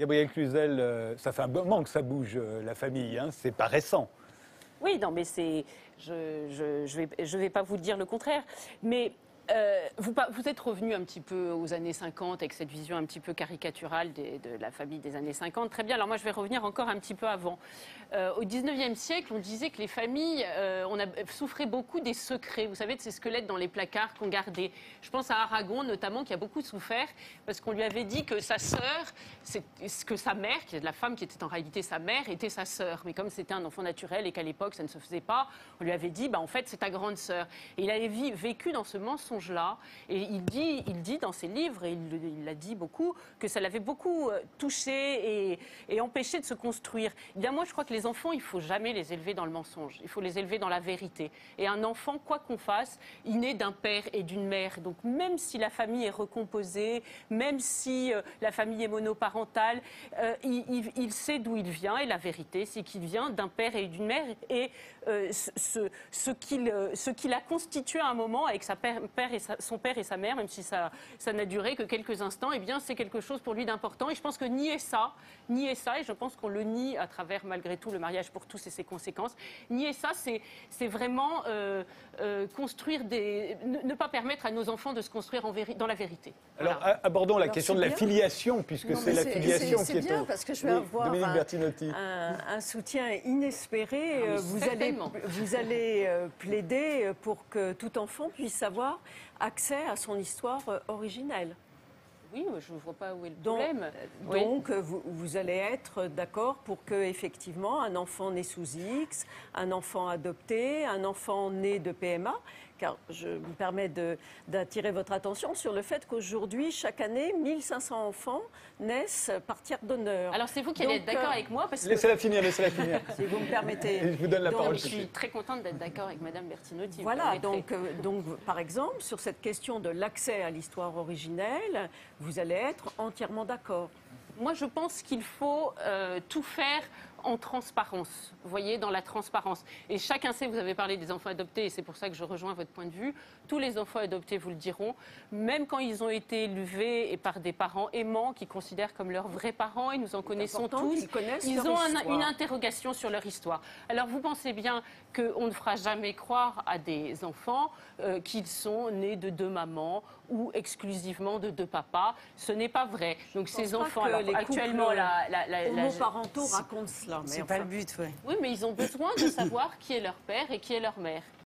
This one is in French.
Gabrielle Cluzel, ça fait un bon moment que ça bouge, la famille, hein, c'est pas récent. Oui, non, mais c'est. Je vais pas vous dire le contraire. Mais vous êtes revenu un petit peu aux années 50 avec cette vision un petit peu caricaturale de la famille des années 50. Très bien. Alors moi, je vais revenir encore un petit peu avant. Au 19e siècle, on disait que les familles souffraient beaucoup des secrets. Vous savez, de ces squelettes dans les placards qu'on gardait. Je pense à Aragon, notamment, qui a beaucoup souffert parce qu'on lui avait dit que sa sœur, que sa mère, qui est la femme qui était en réalité sa mère, était sa sœur. Mais comme c'était un enfant naturel et qu'à l'époque, ça ne se faisait pas, on lui avait dit, bah, en fait, c'est ta grande sœur. Et il avait vécu dans ce mensonge-là. Et il dit dans ses livres, et il l'a dit beaucoup, que ça l'avait beaucoup touché et empêché de se construire. Eh bien, moi, je crois que les enfants, il ne faut jamais les élever dans le mensonge. Il faut les élever dans la vérité. Et un enfant, quoi qu'on fasse, il naît d'un père et d'une mère. Donc, même si la famille est recomposée, même si la famille est monoparentale, il sait d'où il vient. Et la vérité, c'est qu'il vient d'un père et d'une mère. Et ce qu'il a constitué à un moment avec son père et sa mère, même si ça n'a duré que quelques instants, eh bien, c'est quelque chose pour lui d'important. Et je pense que nier ça, et je pense qu'on le nie à travers, malgré tout, le mariage pour tous et ses conséquences, nier ça, c'est vraiment construire ne pas permettre à nos enfants de se construire dans la vérité. Alors, Voilà. abordons la question de la filiation, puisque c'est la filiation qui est bien, parce que je vais avoir Dominique Bertinotti. un soutien inespéré. Ah, Vous allez plaider pour que tout enfant puisse avoir accès à son histoire originelle. Oui, je ne vois pas où est le problème. Donc, vous allez être d'accord pour que, effectivement, un enfant né sous X, un enfant adopté, un enfant né de PMA, car je me permets d'attirer votre attention sur le fait qu'aujourd'hui, chaque année, 1500 enfants naissent par tiers d'honneur. Alors, c'est vous qui allez être d'accord avec moi parce que... Laissez-la finir, laissez-la finir. Si vous me permettez. Je vous donne la parole. Je suis très contente d'être d'accord avec Madame Bertinotti. Voilà, donc, par exemple, sur cette question de l'accès à l'histoire originelle, vous allez être entièrement d'accord. Moi, je pense qu'il faut tout faire en transparence, vous voyez, dans la transparence. Et chacun sait, vous avez parlé des enfants adoptés, et c'est pour ça que je rejoins votre point de vue, tous les enfants adoptés vous le diront, même quand ils ont été élevés et par des parents aimants qui considèrent comme leurs vrais parents, et nous en connaissons tous, ils ont une interrogation sur leur histoire. Alors vous pensez bien qu'on ne fera jamais croire à des enfants qu'ils sont nés de deux mamans ou exclusivement de deux papas. Ce n'est pas vrai. Donc ces enfants, alors, actuellement, homoparentaux racontent cela. C'est pas le but, ouais. Oui, mais ils ont besoin de savoir qui est leur père et qui est leur mère.